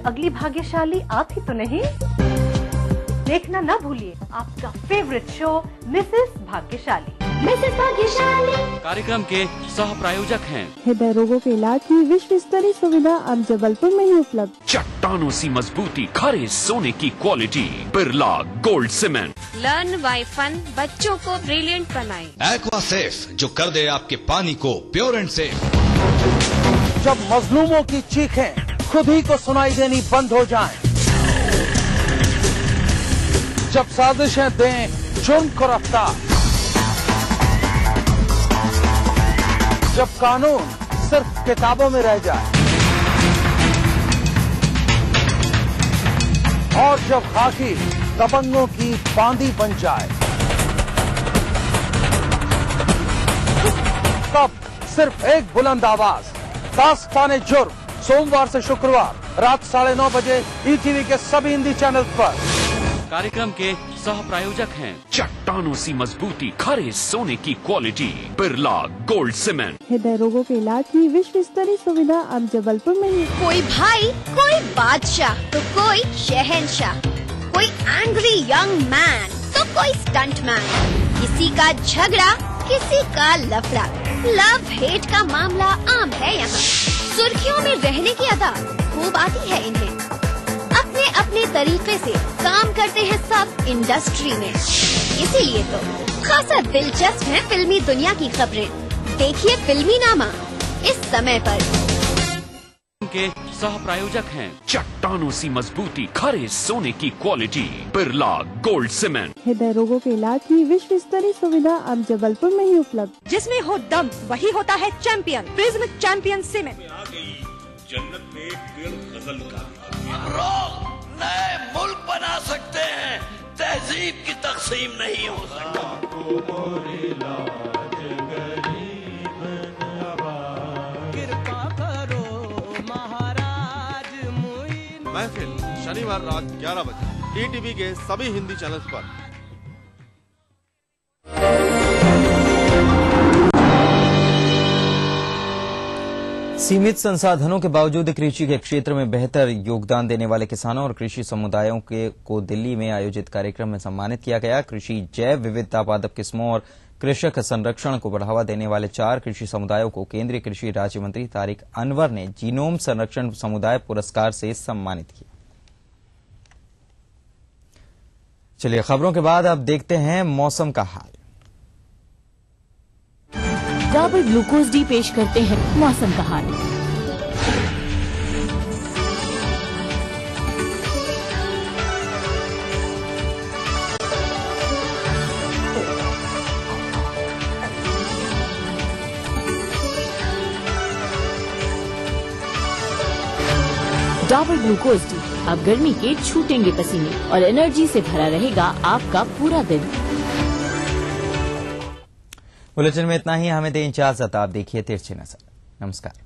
अगली भाग्यशाली आप ही तो नहीं? देखना न भूलिए आपका फेवरेट शो मिसेस भाग्यशाली। मिसेस भाग्यशाली कार्यक्रम के सह प्रायोजक हैं हृदय रोगों के इलाज की विश्व स्तरीय सुविधा अब जबलपुर में ही उपलब्ध। चट्टानों सी मजबूती, खरे सोने की quality, Birla gold cement. Learn by fun, बच्चों को ब्रिलियंट बनाए। एक्वा सेफ, जो कर दे आपके पानी को प्योर एंड सेफ। जब मजलूमों की चीखें खुद ही को सुनाई देनी बंद हो जाएं, जब साजिशें दें जुर्म को रफ्तार, जब कानून सिर्फ किताबों में रह जाए और जब खाकी दबंगों की बांदी बन जाए, तब सिर्फ एक बुलंद आवाज, दास्ताने जुर्म, सोमवार से शुक्रवार रात 9:30 बजे ईटीवी के सभी हिंदी चैनल पर। कार्यक्रम के सह प्रायोजक हैं चट्टानों सी मजबूती, खरे सोने की क्वालिटी, बिरला गोल्ड सीमेंट। हृदय रोगों के इलाज की विश्व स्तरीय सुविधा अब जबलपुर में ही। कोई भाई, कोई बादशाह तो कोई शहंशाह, कोई एंग्री यंग मैन तो कोई स्टंट मैन, किसी का झगड़ा किसी का लफड़ा, लव हेट का मामला आम है यहाँ। सुर्खियों में रहने की अदा खूब आती है इन्हें, अपने अपने तरीके से काम करते हैं सब इंडस्ट्री में, इसीलिए तो खासा दिलचस्प है फिल्मी दुनिया की खबरें। देखिए फिल्मी नामा इस समय पर। के सह प्रायोजक हैं चट्टानों सी मजबूती, खरे सोने की क्वालिटी, बिरला गोल्ड सीमेंट। हृदय रोगों के इलाज की विश्व स्तरीय सुविधा अब जबलपुर में ही उपलब्ध। जिसमें हो दम वही होता है चैंपियन। Prism champion cement. जन्नत में एक पेड़ गजल का नए मुल्क बना सकते हैं, तहजीब की तकसीम नहीं हो सकती। महफिल शनिवार रात 11 बजे ईटीवी के सभी हिंदी चैनल्स पर। सीमित संसाधनों के बावजूद कृषि के क्षेत्र में बेहतर योगदान देने वाले किसानों और कृषि समुदायों को दिल्ली में आयोजित कार्यक्रम में सम्मानित किया गया। कृषि जैव विविधता, पादप किस्मों और कृषक संरक्षण को बढ़ावा देने वाले 4 कृषि समुदायों को केंद्रीय कृषि राज्य मंत्री तारिक अनवर ने जीनोम संरक्षण समुदाय पुरस्कार से सम्मानित किया। चलिए खबरों के बाद अब देखते हैं मौसम का हाल। डाबर ग्लूकोज डी पेश करते हैं मौसम का हाल। डाबर ग्लूकोज डी अब गर्मी के छूटेंगे पसीने और एनर्जी से भरा रहेगा आपका पूरा दिन। बुलेटिन में इतना ही, हमें दें इजाजत। आप देखिए तिरछी नजर। नमस्कार।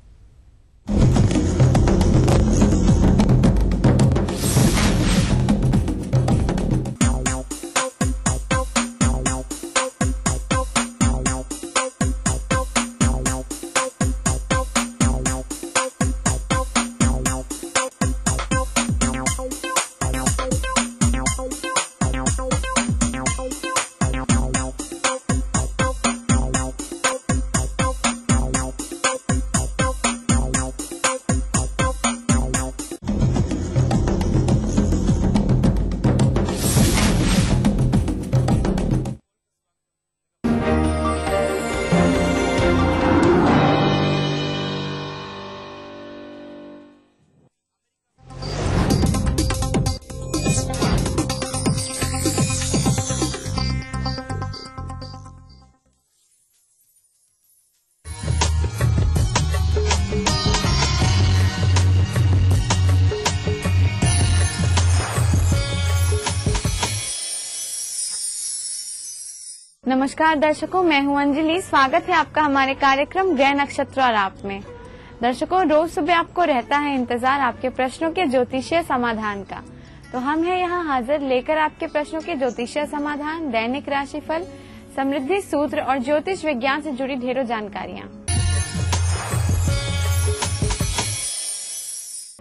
नमस्कार दर्शकों, मैं हूं अंजलि। स्वागत है आपका हमारे कार्यक्रम ग्रह नक्षत्र और आप में। दर्शकों, रोज सुबह आपको रहता है इंतजार आपके प्रश्नों के ज्योतिषीय समाधान का, तो हम हैं यहाँ हाजिर लेकर आपके प्रश्नों के ज्योतिषीय समाधान, दैनिक राशिफल, समृद्धि सूत्र और ज्योतिष विज्ञान से जुड़ी ढेरों जानकारियाँ।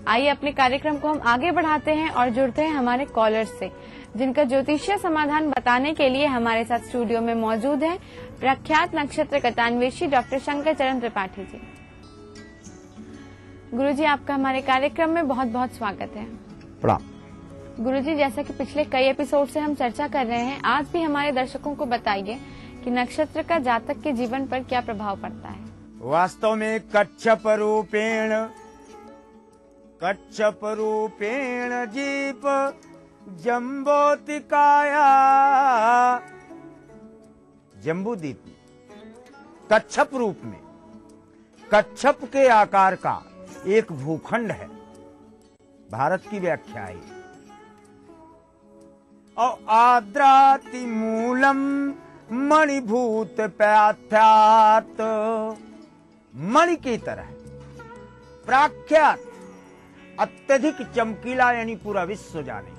आइए अपने कार्यक्रम को हम आगे बढ़ाते हैं और जुड़ते हैं हमारे कॉलर से, जिनका ज्योतिषीय समाधान बताने के लिए हमारे साथ स्टूडियो में मौजूद है प्रख्यात नक्षत्र कथान्वेषी डॉक्टर शंकर चरण त्रिपाठी जी। गुरुजी, आपका हमारे कार्यक्रम में बहुत बहुत स्वागत है। प्रणाम। गुरुजी, जैसा कि पिछले कई एपिसोड से हम चर्चा कर रहे हैं, आज भी हमारे दर्शकों को बताइए कि नक्षत्र का जातक के जीवन पर क्या प्रभाव पड़ता है। वास्तव में कच्छप रूपेण जीप जम्बोतिकाया, जम्बूद्वीप कच्छप रूप में, कच्छप के आकार का एक भूखंड है, भारत की व्याख्या है। और आद्राति मूलम मणिभूत प्रख्यात, मणि की तरह प्रख्यात, अत्यधिक चमकीला, यानी पूरा विश्व जाने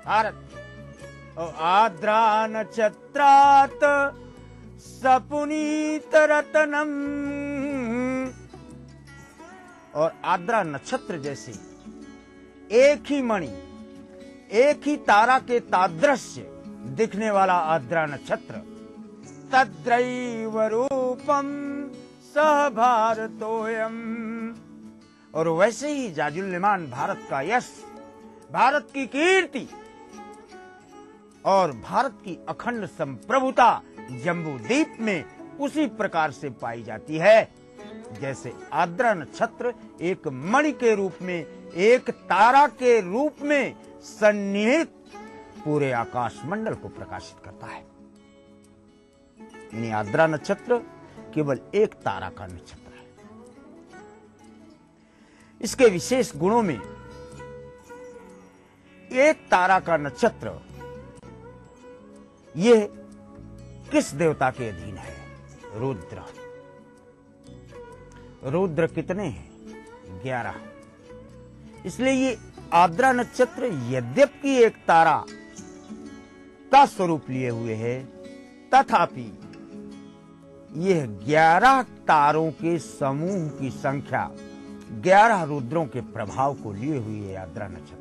भारत। और आद्रा नक्षत्रात सपुनीत रतनम, और आद्रा नक्षत्र जैसे एक ही मणि, एक ही तारा के तादृश्य दिखने वाला आद्रा नक्षत्र, तद्रैव रूपम सह भारतोयम, और वैसे ही जाजुल्यमान भारत का यश, भारत की कीर्ति और भारत की अखंड संप्रभुता जम्बूद्वीप में उसी प्रकार से पाई जाती है जैसे आद्रा नक्षत्र एक मणि के रूप में, एक तारा के रूप में सन्निहित पूरे आकाश मंडल को प्रकाशित करता है। यानी आद्रा नक्षत्र केवल एक तारा का नक्षत्र है। इसके विशेष गुणों में एक तारा का नक्षत्र यह किस देवता के अधीन है? रुद्र। रुद्र कितने हैं? 11। इसलिए ये आद्रा नक्षत्र यद्यपि एक तारा का स्वरूप लिए हुए है, तथापि यह 11 तारों के समूह की संख्या 11 रुद्रों के प्रभाव को लिए हुई है आद्रा नक्षत्र।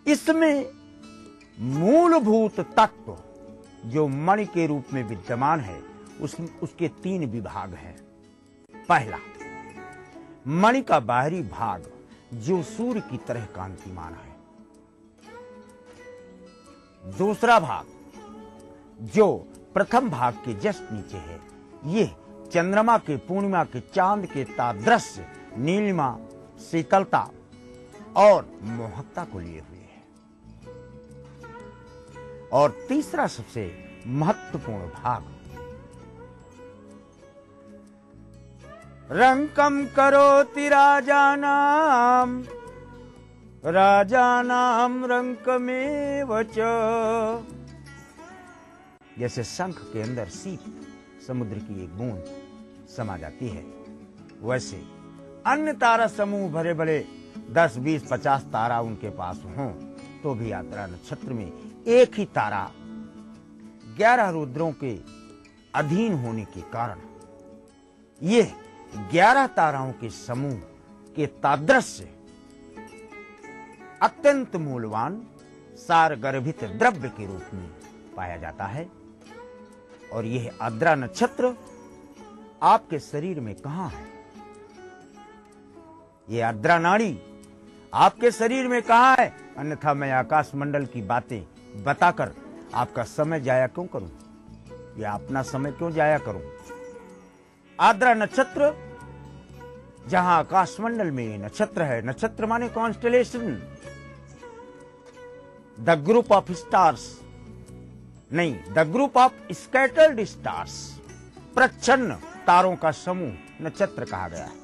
इसमें मूलभूत तत्व जो मणि के रूप में विद्यमान है, उसके 3 विभाग हैं। पहला, मणि का बाहरी भाग जो सूर्य की तरह कांतिमान है। दूसरा भाग जो प्रथम भाग के जस्ट नीचे है, यह चंद्रमा के, पूर्णिमा के, चांद के तादृश्य नीलिमा, शीतलता और मोहकता को लिए हुए है। और तीसरा सबसे महत्वपूर्ण भाग, रंकम करोति राजानाम, राजानाम रंकमेव च, जैसे शंख के अंदर सीप, समुद्र की एक बूंद समा जाती है, वैसे अन्य तारा समूह भरे भले 10, 20, 50 तारा उनके पास हों, तो भी आद्रा नक्षत्र में एक ही तारा 11 रुद्रों के अधीन होने के कारण यह 11 ताराओं के समूह के तादृश्य अत्यंत मूल्यवान सार गर्भित द्रव्य के रूप में पाया जाता है। और यह आद्रा नक्षत्र आपके शरीर में कहां है? यह आद्रा नाड़ी आपके शरीर में कहां है? अन्यथा मैं आकाश मंडल की बातें बताकर आपका समय जाया क्यों करूं, या अपना समय क्यों जाया करूं? आद्रा नक्षत्र जहां आकाश मंडल में नक्षत्र है, नक्षत्र माने constellation, the group of stars नहीं, the group of scattered stars, प्रच्छन्न तारों का समूह नक्षत्र कहा गया है।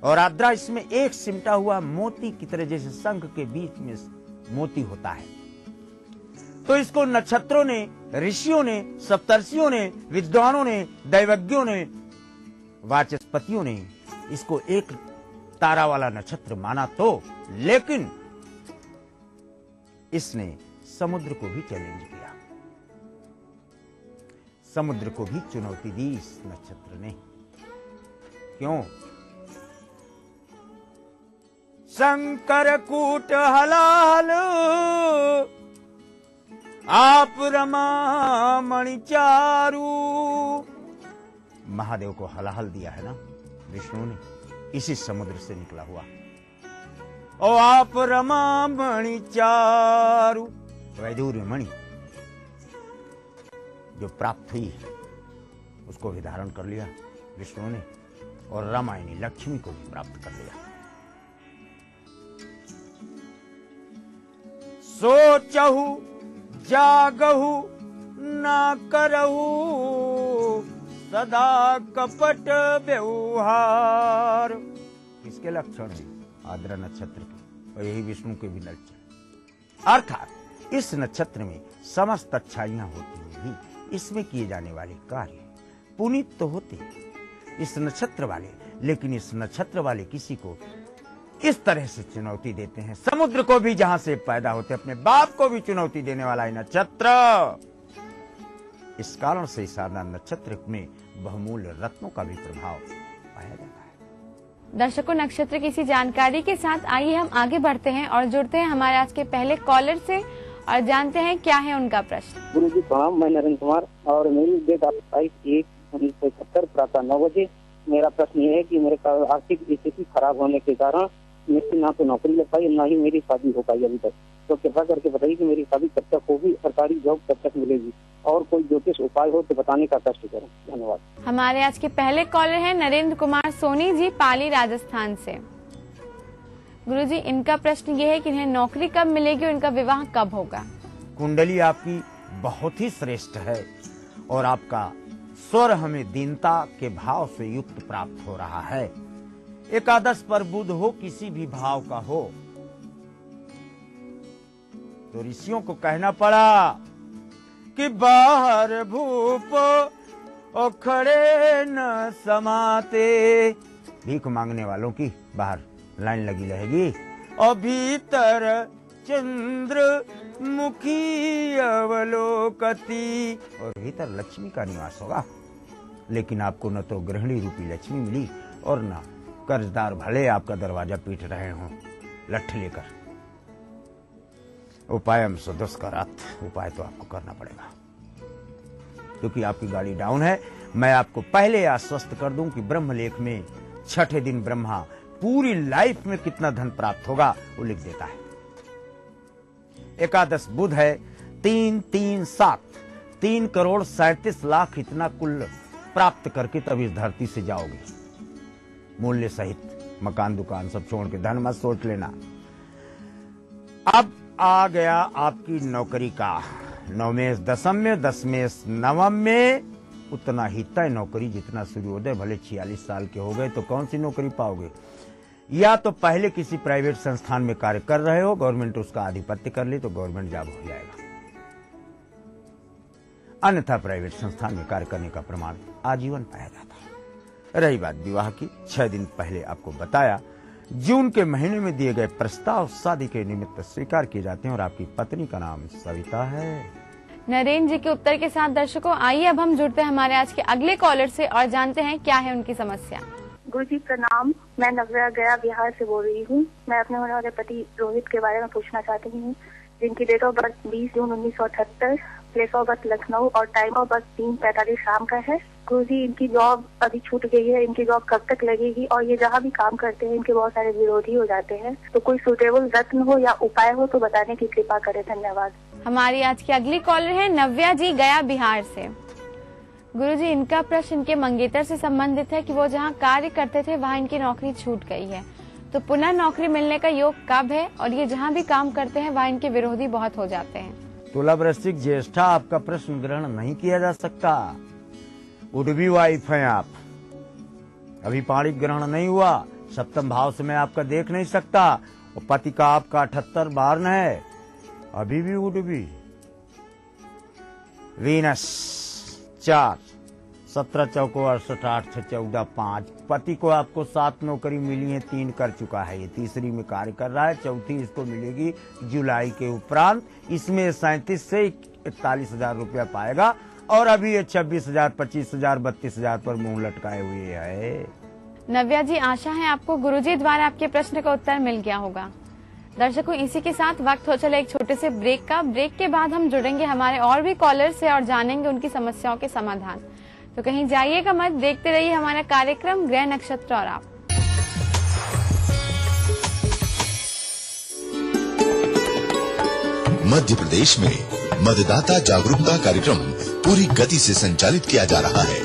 और आद्रा इसमें एक सिमटा हुआ मोती की तरह, जैसे शंख के बीच में मोती होता है। तो इसको नक्षत्रों ने, ऋषियों ने, सप्तर्षियों ने, विद्वानों ने, दैवज्ञों ने, वाचस्पतियों ने इसको एक तारा वाला नक्षत्र माना, तो लेकिन इसने समुद्र को भी चैलेंज किया। समुद्र को भी चुनौती दी इस नक्षत्र ने। क्यों? शंकर कूट हलाल आप रमा मणि चारू। महादेव को हलाहल दिया है ना विष्णु ने, इसी समुद्र से निकला हुआ। ओ आप रमा मणि चारू, वैदूर्य मणि जो प्राप्त हुई उसको भी धारण कर लिया विष्णु ने, और रामायणी लक्ष्मी को भी प्राप्त कर लिया। सोचहु जागहु ना करहु सदा कपट व्यवहार। किसके लक्षण है? आर्द्रा नक्षत्र के, और यही विष्णु के भी लक्षण। अर्थात इस नक्षत्र में समस्त अच्छाइयां होती हुई भी इसमें किए जाने वाले कार्य पुनीत तो होते इस नक्षत्र वाले, लेकिन इस नक्षत्र वाले किसी को इस तरह से चुनौती देते हैं। समुद्र को भी जहां से पैदा होते अपने बाप को भी चुनौती देने वाला है नक्षत्र। इस कारण से इस आर्द्रा नक्षत्र में बहुमूल्य रत्नों का भी प्रभाव पाया जाता है। दर्शकों, नक्षत्र की इसी जानकारी के साथ आइए हम आगे बढ़ते हैं और जुड़ते हैं हमारे आज के पहले कॉलर से और जानते हैं क्या है उनका प्रश्न। गुरु जी प्रणाम, मैं नरेंद्र कुमार और मेरी डेट 28/1/1971 प्रातः 9 बजे। मेरा प्रश्न ये है कि मेरे आर्थिक स्थिति खराब होने के कारण मेरी ना तो नौकरी लग पाई, ना ही मेरी शादी हो पाई अभी तक। तो कृपा करके बताइए कि मेरी शादी कब तक होगी, सरकारी जॉब कब तक मिलेगी, और कोई ज्योतिष उपाय हो तो बताने का कष्ट करें। धन्यवाद। हमारे आज के पहले कॉलर हैं नरेंद्र कुमार सोनी जी, पाली राजस्थान से। गुरुजी, इनका प्रश्न ये है कि इन्हें नौकरी कब मिलेगी और इनका विवाह कब होगा। कुंडली आपकी बहुत ही श्रेष्ठ है और आपका स्वर हमें दीनता के भाव से युक्त प्राप्त हो रहा है। एकादश पर बुध हो, किसी भी भाव का हो, तो ऋषियों को कहना पड़ा कि बाहर भूप और खड़े न समाते। भीख मांगने वालों की बाहर लाइन लगी रहेगी, और भीतर चंद्र मुखी अवलोकती, और भीतर लक्ष्मी का निवास होगा। लेकिन आपको न तो गृहिणी रूपी लक्ष्मी मिली और न कर्जदार भले आपका दरवाजा पीट रहे हों लठ लेकर। उपायम सुदुष्करात्, उपाय तो आपको करना पड़ेगा क्योंकि आपकी गाड़ी डाउन है। मैं आपको पहले आश्वस्त कर दूं कि ब्रह्मलेख में छठे दिन ब्रह्मा पूरी लाइफ में कितना धन प्राप्त होगा वो लिख देता है। एकादश बुध है, 3 करोड़ 37 लाख इतना कुल प्राप्त करके तब इस धरती से जाओगे, मूल्य सहित। मकान दुकान सब छोड़ के, धन मत सोच लेना। अब आ गया आपकी नौकरी का 9 में 10 में 10 में 9 में उतना ही तय नौकरी जितना सूर्योदय। भले 46 साल के हो गए तो कौन सी नौकरी पाओगे? या तो पहले किसी प्राइवेट संस्थान में कार्य कर रहे हो, गवर्नमेंट उसका आधिपत्य कर ले तो गवर्नमेंट जॉब हो जाएगा, अन्यथा प्राइवेट संस्थान में कार्य करने का प्रमाण आजीवन पाया जाता है। रही बात विवाह की, 6 दिन पहले आपको बताया जून के महीने में दिए गए प्रस्ताव शादी के निमित्त स्वीकार किए जाते हैं और आपकी पत्नी का नाम सविता है। नरेंद्र जी के उत्तर के साथ दर्शकों, आइए अब हम जुड़ते हैं हमारे आज के अगले कॉलर से और जानते हैं क्या है उनकी समस्या। गुरु जी प्रणाम, मैं नव्या गया बिहार से बोल रही हूँ। मैं अपने होने वाले पति रोहित के बारे में पूछना चाहती हूँ, जिनकी date of birth 20 June 1978, place of birth Lucknow और टाइम ऑफ बर्थ 3:45 शाम का है। गुरु जी, इनकी जॉब अभी छूट गई है, इनकी जॉब कब तक लगेगी? और ये जहाँ भी काम करते हैं इनके बहुत सारे विरोधी हो जाते हैं, तो कोई सुटेबल रत्न हो या उपाय हो तो बताने की कृपा करें। धन्यवाद। हमारी आज की अगली कॉलर है नव्या जी, गया बिहार से। गुरुजी, इनका प्रश्न इनके मंगेतर से संबंधित है कि वो जहाँ कार्य करते थे वहाँ इनकी नौकरी छूट गई है, तो पुनः नौकरी मिलने का योग कब है? और ये जहाँ भी काम करते हैं वहाँ इनके विरोधी बहुत हो जाते हैं। तुला वृश्चिक ज्येष्ठा, आपका प्रश्न ग्रहण नहीं किया जा सकता। उडबी वाइफ हैं आप, अभी पाणिक ग्रहण नहीं हुआ, सप्तम भाव से मैं आपका देख नहीं सकता। और पति का आपका 78 बारन है, अभी भी उडबी। वीनस 4, 17 चौको 68, 8 6 14 5। पति को आपको 7 नौकरी मिली है, 3 कर चुका है, ये तीसरी में कार्य कर रहा है, चौथी इसको मिलेगी जुलाई के उपरांत। इसमें 37 से 41,000 रुपया पाएगा और अभी ये 26,000, 25,000, 32,000 पर मुंह लटकाए हुए है। नव्या जी, आशा है आपको गुरुजी द्वारा आपके प्रश्न का उत्तर मिल गया होगा। दर्शकों, इसी के साथ वक्त हो चला एक छोटे से ब्रेक का। ब्रेक के बाद हम जुड़ेंगे हमारे और भी कॉलर से और जानेंगे उनकी समस्याओं के समाधान। तो कहीं जाइएगा मत, देखते रहिए हमारा कार्यक्रम ग्रह नक्षत्र और आप। मध्य प्रदेश में मतदाता जागरूकता कार्यक्रम पूरी गति से संचालित किया जा रहा है।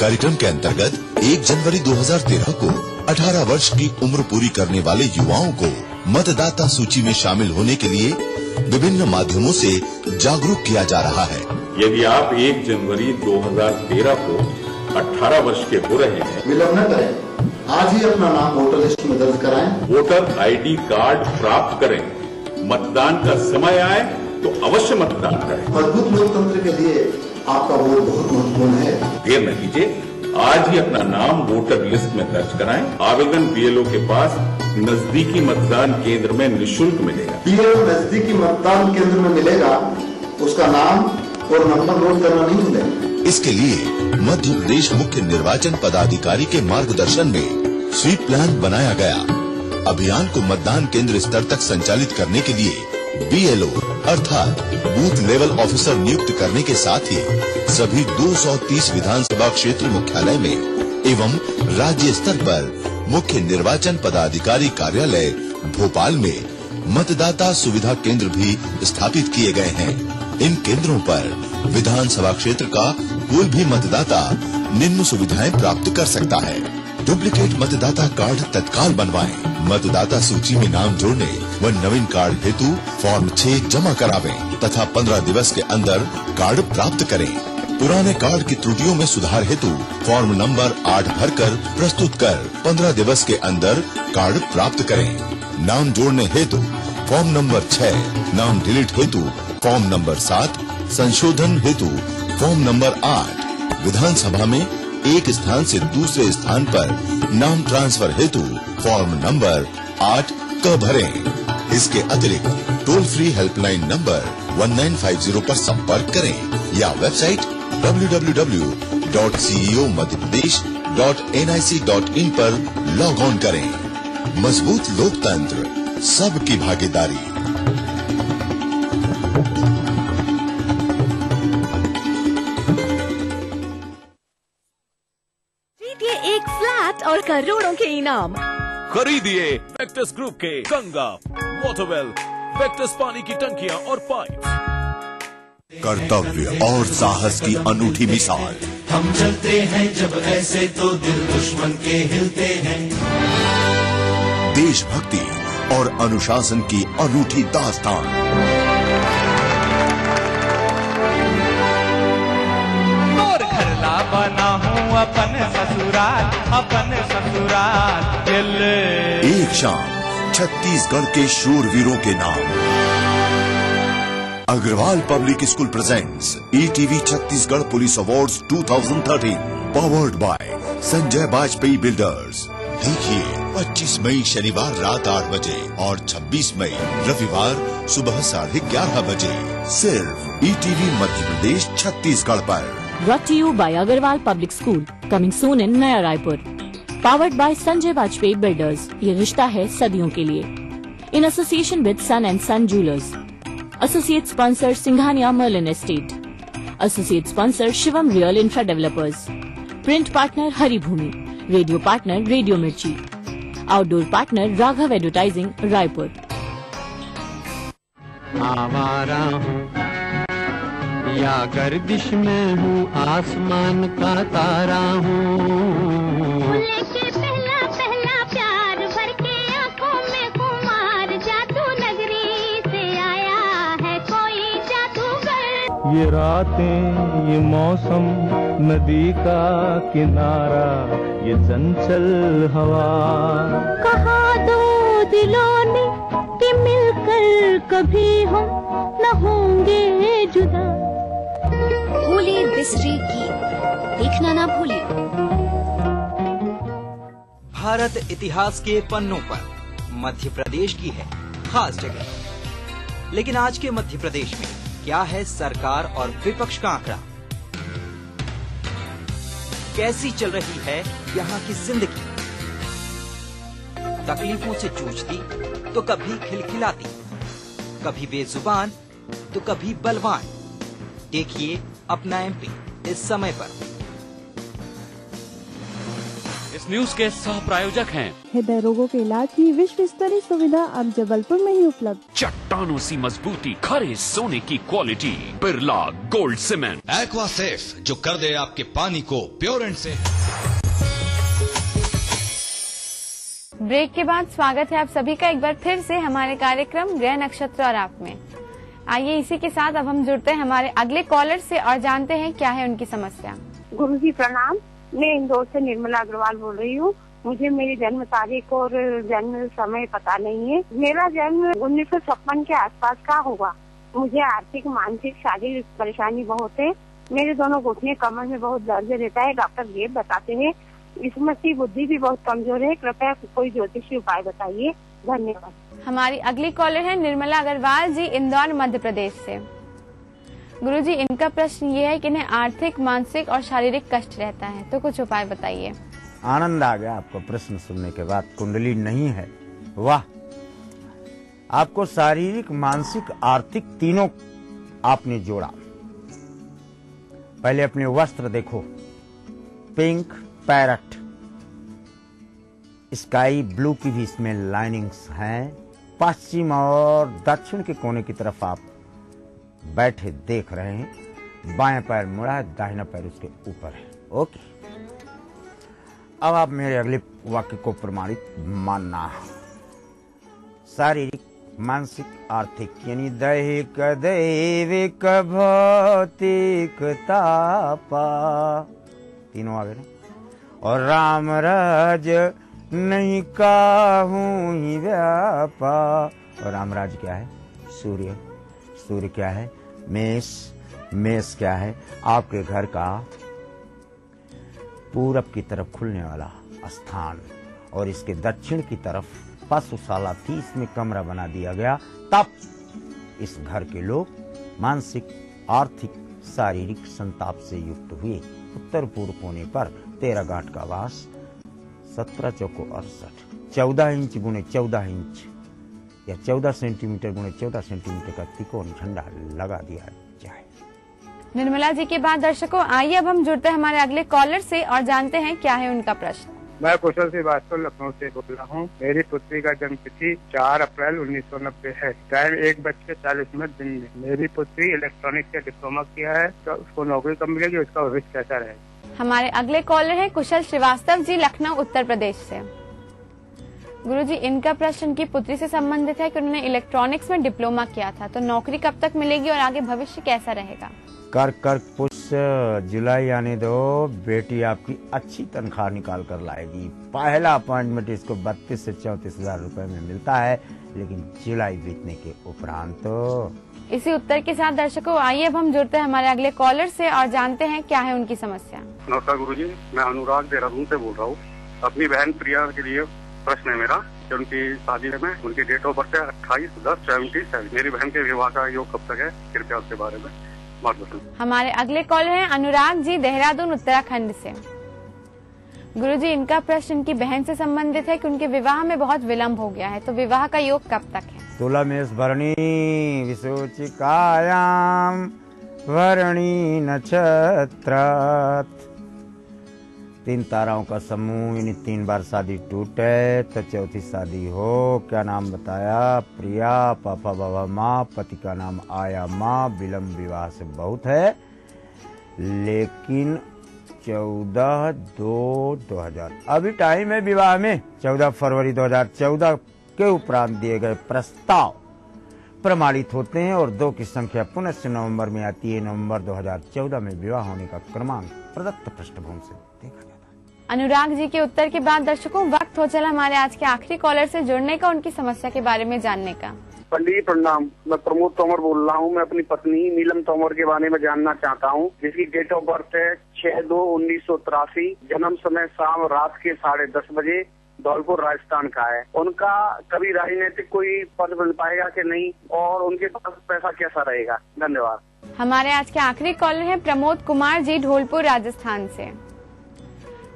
कार्यक्रम के अंतर्गत 1 जनवरी 2013 को 18 वर्ष की उम्र पूरी करने वाले युवाओं को मतदाता सूची में शामिल होने के लिए विभिन्न माध्यमों से जागरूक किया जा रहा है। यदि आप 1 जनवरी 2013 को 18 वर्ष के हो रहे हैं, विलंब न करें, आज ही अपना नाम वोटर लिस्ट में दर्ज कराएं। वोटर ID कार्ड प्राप्त करें। मतदान का समय आए तो अवश्य मतदान करें। मजबूत लोकतंत्र के लिए आपका वोट बहुत महत्वपूर्ण है। देर न कीजिए, आज ही अपना नाम वोटर लिस्ट में दर्ज कराएं। आवेदन BLO के पास नजदीकी मतदान केंद्र में निःशुल्क मिलेगा। BLO नजदीकी मतदान केंद्र में मिलेगा, उसका नाम और नंबर नोट करना नहीं भूलें। इसके लिए मध्य प्रदेश मुख्य निर्वाचन पदाधिकारी के मार्गदर्शन में स्वीप प्लान बनाया गया। अभियान को मतदान केंद्र स्तर तक संचालित करने के लिए BLO अर्थात बूथ लेवल ऑफिसर नियुक्त करने के साथ ही सभी 230 विधानसभा क्षेत्र मुख्यालय में एवं राज्य स्तर पर मुख्य निर्वाचन पदाधिकारी कार्यालय भोपाल में मतदाता सुविधा केंद्र भी स्थापित किए गए हैं। इन केंद्रों पर विधानसभा क्षेत्र का कोई भी मतदाता निम्न सुविधाएं प्राप्त कर सकता है। डुप्लीकेट मतदाता कार्ड तत्काल बनवाएं। मतदाता सूची में नाम जोड़ने व नवीन कार्ड हेतु फॉर्म 6 जमा करावें तथा 15 दिवस के अंदर कार्ड प्राप्त करें। पुराने कार्ड की त्रुटियों में सुधार हेतु फॉर्म नंबर 8 भरकर प्रस्तुत कर 15 दिवस के अंदर कार्ड प्राप्त करें। नाम जोड़ने हेतु फॉर्म नंबर 6, नाम डिलीट हेतु फॉर्म नंबर 7, संशोधन हेतु फॉर्म नंबर 8, विधानसभा में एक स्थान से दूसरे स्थान पर नाम ट्रांसफर हेतु फॉर्म नंबर 8 क भरें। इसके अतिरिक्त टोल फ्री हेल्पलाइन नंबर 1950 पर संपर्क करें या वेबसाइट www.ceomadhyapradesh.nic.in पर लॉग ऑन करें। मजबूत लोकतंत्र, सबकी भागीदारी। एक फ्लैट और करोड़ों के इनाम। खरीदिए वेक्टस ग्रुप के गंगा, वाटरवेल, वेक्टस पानी की टंकियां और पाइप। कर्तव्य और साहस की अनूठी मिसाल। हम चलते हैं जब ऐसे तो दिल दुश्मन के हिलते हैं। देशभक्ति और अनुशासन की अनूठी दास्तान। बना हूँ अपन ससुराल एक शाम छत्तीसगढ़ के शूरवीरों के नाम। Agrawal public school presents ETV Chhattisgarh police awards 2013 powered by Sanjay Bajpai builders. देखिए 25 मई शनिवार रात 8 बजे और 26 मई रविवार सुबह 11:30 बजे सिर्फ ETV मध्य प्रदेश छत्तीसगढ़ पर। Brought to you by Agarwal Public School, coming soon in Naya Raipur. Powered by Sanjay Bajpayee Builders. ये रिश्ता है सदियों के लिए. In association with Sun and Sun Jewelers. Associate sponsor Singhania Merlin Estate. Associate sponsor Shivam Real Infra Developers. Print partner Hari Bhumi. Radio partner Radio Mirchi. Outdoor partner Raghav Advertising Raipur. आवारा हूँ या गर्दिश में हूँ, आसमान का तारा हूँ। लेके पहला पहला प्यार भर के आंखों में खुमार, जादू नगरी से आया है कोई जादूगर। ये रातें, ये मौसम, नदी का किनारा, ये चंचल हवा। कहा दो दिलों ने कि मिलकर कभी हम न होंगे जुदा। भूले बिसरे गीत देखना ना भूलिए। भारत इतिहास के पन्नों पर मध्य प्रदेश की है खास जगह। लेकिन आज के मध्य प्रदेश में क्या है सरकार और विपक्ष का आंकड़ा? कैसी चल रही है यहाँ की जिंदगी। तकलीफों से जूझती तो कभी खिलखिलाती, कभी बेजुबान तो कभी बलवान। देखिए अपना एमपी इस समय पर। इस न्यूज के सह प्रायोजक हैं हृदय रोगों के इलाज की विश्व स्तरीय सुविधा अब जबलपुर में ही उपलब्ध। चट्टानों सी मजबूती, खरे सोने की quality, Birla gold cement. Aqua safe, जो कर दे आपके पानी को प्योर एंड सेफ। ब्रेक के बाद स्वागत है आप सभी का एक बार फिर से हमारे कार्यक्रम ग्रह नक्षत्र और आप में। आइए इसी के साथ अब हम जुड़ते हैं हमारे अगले कॉलर से और जानते हैं क्या है उनकी समस्या। गुरुजी प्रणाम, मैं इंदौर से निर्मला अग्रवाल बोल रही हूँ। मुझे मेरी जन्म तारीख और जन्म समय पता नहीं है। मेरा जन्म 1956 के आसपास का होगा। मुझे आर्थिक, मानसिक, शारीरिक परेशानी बहुत है। मेरे दोनों घुटने, कमर में बहुत दर्द रहता है। डॉक्टर वेद बताते हैं। स्मृति बुद्धि भी बहुत कमजोर है। कृपया कोई ज्योतिषी उपाय बताइए। धन्यवाद। हमारी अगली कॉलर है निर्मला अग्रवाल जी, इंदौर मध्य प्रदेश से। गुरुजी, इनका प्रश्न ये है कि इन्हें आर्थिक, मानसिक और शारीरिक कष्ट रहता है, तो कुछ उपाय बताइए। आनंद आ गया आपको प्रश्न सुनने के बाद। कुंडली नहीं है, वाह। आपको शारीरिक, मानसिक, आर्थिक तीनों आपने जोड़ा। पहले अपने वस्त्र देखो, पिंक, पैरट, स्काई ब्लू की भी इसमें लाइनिंग्स हैं। पश्चिम और दक्षिण के कोने की तरफ आप बैठे देख रहे हैं। बाएं पैर मुड़ा है, दाहिना पैर उसके ऊपर है। ओके, अब आप मेरे अगले वाक्य को प्रमाणित मानना। शारीरिक, मानसिक, आर्थिक यानी दैहिक, दैविक, भौतिक, तापा, तीनों आ गए ना। और राम राज नहीं काहूं ही व्यापा। और रामराज क्या है? सूर्य। सूर्य क्या है? मेष। मेष क्या है? आपके घर का पूरब की तरफ खुलने वाला स्थान। और इसके दक्षिण की तरफ पशुशाला थी, इसमें कमरा बना दिया गया। तब इस घर के लोग मानसिक, आर्थिक, शारीरिक संताप से युक्त हुए। उत्तर पूर्व कोने पर 13 गांठ का वास, 17 चौको 68, 14 इंच गुणे 14 इंच या 14 सेंटीमीटर गुणे 14 सेंटीमीटर का त्रिकोण झंडा लगा दिया जाए। निर्मला जी के बाद दर्शकों, आइए अब हम जुड़ते हैं हमारे अगले कॉलर से और जानते हैं क्या है उनका प्रश्न। मैं कुशल श्रीवास्तव लखनऊ से बोल रहा हूँ। मेरी पुत्री का जन्म तिथि 4 अप्रैल 1990 है। टाइम 1:40 दिन में। मेरी पुत्री इलेक्ट्रॉनिक्स से डिप्लोमा किया है, तो उसको नौकरी कब मिलेगी, उसका भविष्य कैसा रहेगा। हमारे अगले कॉलर है कुशल श्रीवास्तव जी, लखनऊ उत्तर प्रदेश से। गुरुजी, इनका प्रश्न की पुत्री से संबंधित है कि उन्होंने इलेक्ट्रॉनिक्स में डिप्लोमा किया था, तो नौकरी कब तक मिलेगी और आगे भविष्य कैसा रहेगा। कर्क पुष्य जुलाई आने दो, बेटी आपकी अच्छी तनख्वाह निकाल कर लाएगी। पहला अपॉइंटमेंट इसको 32 से 34 हजार रुपए में मिलता है, लेकिन जुलाई बीतने के उपरांत तो। इसी उत्तर के साथ दर्शकों, आइए अब हम जुड़ते हैं हमारे अगले कॉलर से और जानते हैं क्या है उनकी समस्या। नमस्कार गुरुजी, मैं अनुराग देहरादून से बोल रहा हूँ। अपनी बहन प्रिया के लिए प्रश्न है मेरा कि उनकी शादी में उनकी डेट ऑफ बर्थ है 28/10/77। मेरी बहन के विवाह का योग कब तक है, कृपया उसके बारे में मार्गदर्शन। हमारे अगले कॉलर हैं अनुराग जी, देहरादून उत्तराखंड से। गुरुजी, इनका प्रश्न इनकी बहन से संबंधित है कि उनके विवाह में बहुत विलम्ब हो गया है, तो विवाह का योग कब तक है। तुला मेष भरणी विशोचिकायाम भरणी नक्षत्रात्। 3 ताराओं का समूह, यानी 3 बार शादी टूटे तो चौथी शादी हो। क्या नाम बताया? प्रिया, पापा बाबा माँ, पति का नाम आया माँ। विलम्ब विवाह से बहुत है, लेकिन 14/2/2000 अभी टाइम है विवाह में। 14 फरवरी 2014 के उपरांत दिए गए प्रस्ताव प्रमाणित होते हैं और 2 की संख्या पुनः नवंबर में आती है। नवंबर 2014 में विवाह होने का क्रमांक प्रदत्त पृष्ठभूमि से देखा जाता है। अनुराग जी के उत्तर के बाद दर्शकों, वक्त हो चला हमारे आज के आखिरी कॉलर से जुड़ने का, उनकी समस्या के बारे में जानने का। पंडित जी प्रणाम, मैं प्रमोद तोमर बोल रहा हूँ। मैं अपनी पत्नी नीलम तोमर के बारे में जानना चाहता हूँ, जिसकी डेट ऑफ बर्थ है 6/2/1983। जन्म समय शाम रात के 10:30 बजे, धौलपुर राजस्थान का है। उनका कभी राजनीतिक कोई पद मिल पाएगा कि नहीं, और उनके पास पैसा कैसा रहेगा। धन्यवाद। हमारे आज के आखिरी कॉलर हैं प्रमोद कुमार जी, धौलपुर राजस्थान से।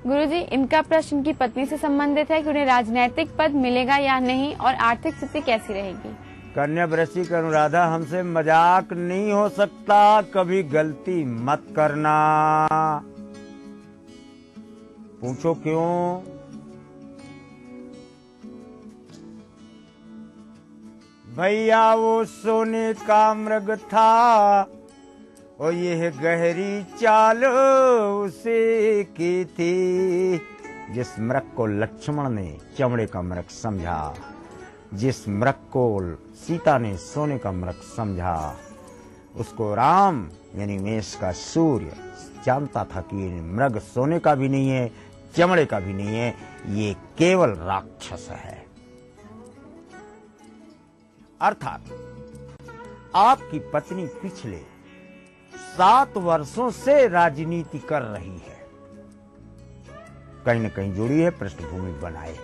गुरुजी, इनका प्रश्न इनकी पत्नी से संबंधित है कि उन्हें राजनैतिक पद मिलेगा या नहीं और आर्थिक स्थिति कैसी रहेगी। कन्या वृश्चिक अनुराधा, हमसे मजाक नहीं हो सकता, कभी गलती मत करना। पूछो क्यों? भैया वो सोने का मृग था और यह गहरी चाल उसे की थी। जिस मृग को लक्ष्मण ने चमड़े का मृग समझा, जिस मृग को सीता ने सोने का मृग समझा, उसको राम यानी मेष का सूर्य जानता था कि ये मृग सोने का भी नहीं है, चमड़े का भी नहीं है, ये केवल राक्षस है। अर्थात आपकी पत्नी पिछले 7 वर्षों से राजनीति कर रही है, कहीं न कहीं जुड़ी है, पृष्ठभूमि बनाए,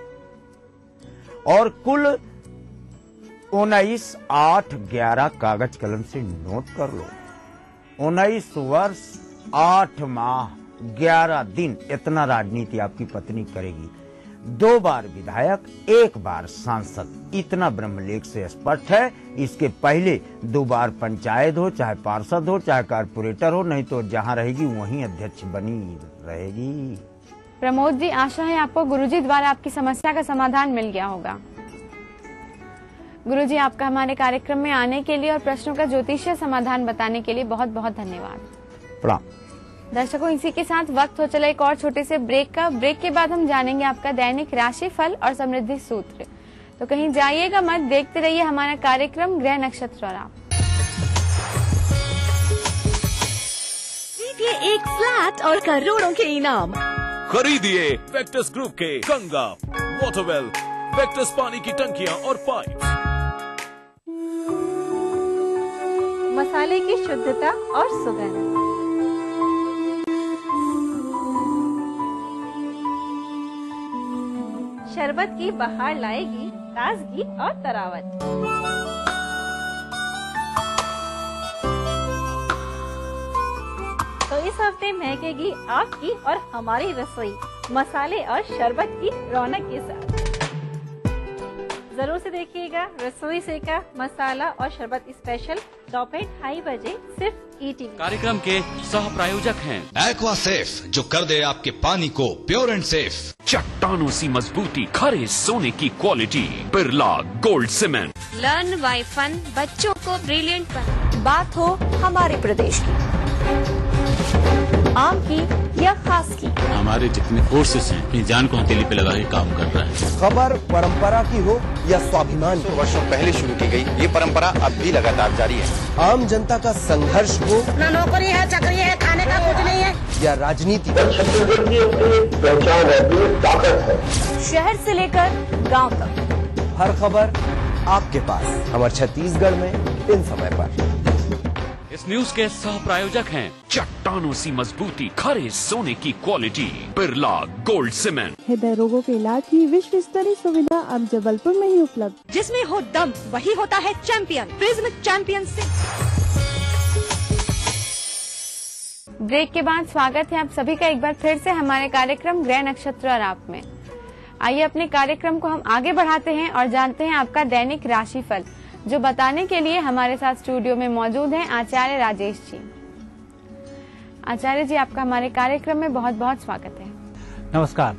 और कुल 19, 8, 11 कागज कलम से नोट कर लो। 19 वर्ष 8 माह 11 दिन इतना राजनीति आपकी पत्नी करेगी। 2 बार विधायक, 1 बार सांसद, इतना ब्रह्मलेख से स्पष्ट है। इसके पहले 2 बार पंचायत हो, चाहे पार्षद हो, चाहे कारपोरेटर हो, नहीं तो जहां रहेगी वहीं अध्यक्ष बनी रहेगी। प्रमोद जी, आशा है आपको गुरुजी द्वारा आपकी समस्या का समाधान मिल गया होगा। गुरुजी, आपका हमारे कार्यक्रम में आने के लिए और प्रश्नों का ज्योतिषीय समाधान बताने के लिए बहुत बहुत धन्यवाद। प्रणाम। दर्शकों, इसी के साथ वक्त हो चला एक और छोटे से ब्रेक का। ब्रेक के बाद हम जानेंगे आपका दैनिक राशि फल और समृद्धि सूत्र। तो कहीं जाइएगा मत, देखते रहिए हमारा कार्यक्रम ग्रह नक्षत्र और आप। जीतिए एक फ्लैट और करोड़ों के इनाम। खरीदिए वेक्टस ग्रुप के गंगा, वाटरवेल, वेक्टस पानी की टंकियां और पाइप। मसाले की शुद्धता और सुगंध, शरबत की बहार लाएगी ताजगी और तरावट। तो इस हफ्ते महकेगी आपकी और हमारी रसोई मसाले और शरबत की रौनक के साथ। जरूर से देखिएगा रसोई से का मसाला और शरबत स्पेशल दोपहर 2:30 बजे सिर्फ ईटीवी। कार्यक्रम के सह प्रायोजक हैं एक्वा सेफ, जो कर दे आपके पानी को प्योर एंड सेफ। चट्टानों सी मजबूती, खरे सोने की quality, Birla gold cement. Learn by fun, बच्चों को ब्रिलियंट बना। बात हो हमारे प्रदेश की, आम की या खास की, हमारे जितने कोर्सेस हैं अपनी जान को हथेली पे लगा के काम कर रहे हैं। खबर परंपरा की हो या स्वाभिमान, वर्षों पहले शुरू की गई ये परंपरा अब भी लगातार जारी है। आम जनता का संघर्ष हो, न नौकरी है, चाकरी है, खाने का कुछ नहीं है, या राजनीति, छत्तीसगढ़ की पहचान है, ताकत है। शहर से लेकर गांव तक हर खबर आपके पास, हमारे छत्तीसगढ़ में इन समय पर। इस न्यूज के सह प्रायोजक हैं चट्टानों सी मजबूती, खरे सोने की क्वालिटी, बिरला गोल्ड सीमेंट। हृदय रोगों के इलाज की विश्व स्तरीय सुविधा अब जबलपुर में ही उपलब्ध। जिसमें हो दम वही होता है चैंपियन। प्रिज्म चैंपियन से। ब्रेक के बाद स्वागत है आप सभी का एक बार फिर से हमारे कार्यक्रम ग्रह नक्षत्र और आप में। आइए अपने कार्यक्रम को हम आगे बढ़ाते हैं और जानते हैं आपका दैनिक राशिफल, जो बताने के लिए हमारे साथ स्टूडियो में मौजूद हैं आचार्य राजेश जी। आचार्य जी, आपका हमारे कार्यक्रम में बहुत बहुत स्वागत है। नमस्कार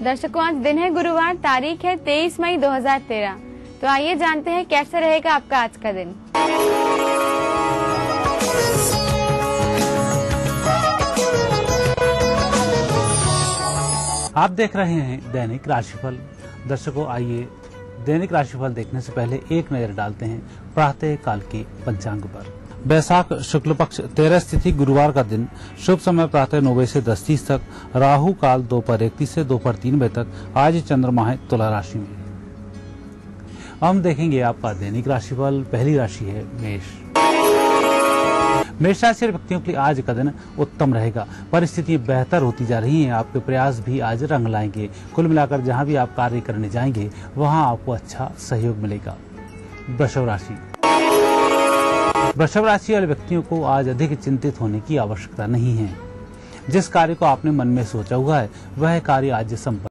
दर्शकों, आज दिन है गुरुवार, तारीख है 23 मई 2013। तो आइए जानते हैं कैसा रहेगा आपका आज का दिन। आप देख रहे हैं दैनिक राशिफल। दर्शकों, आइए दैनिक राशिफल देखने से पहले एक नजर डालते हैं प्रातः काल के पंचांग पर। बैसाख शुक्ल पक्ष 13 तिथि गुरुवार का दिन, शुभ समय प्रातः 9 बजे से 10:30 तक, राहु काल दोपहर 1:30 से दोपहर 3 बजे तक। आज चंद्रमा है तुला राशि में। हम देखेंगे आपका दैनिक राशिफल। पहली राशि है मेष। मेष राशि व्यक्तियों के लिए आज का दिन उत्तम रहेगा। परिस्थितियां बेहतर होती जा रही हैं। आपके प्रयास भी आज रंग लाएंगे। कुल मिलाकर जहां भी आप कार्य करने जाएंगे वहां आपको अच्छा सहयोग मिलेगा। वृषभ राशि। वृषभ राशि वाले व्यक्तियों को आज अधिक चिंतित होने की आवश्यकता नहीं है। जिस कार्य को आपने मन में सोचा हुआ है वह कार्य आज संपन्न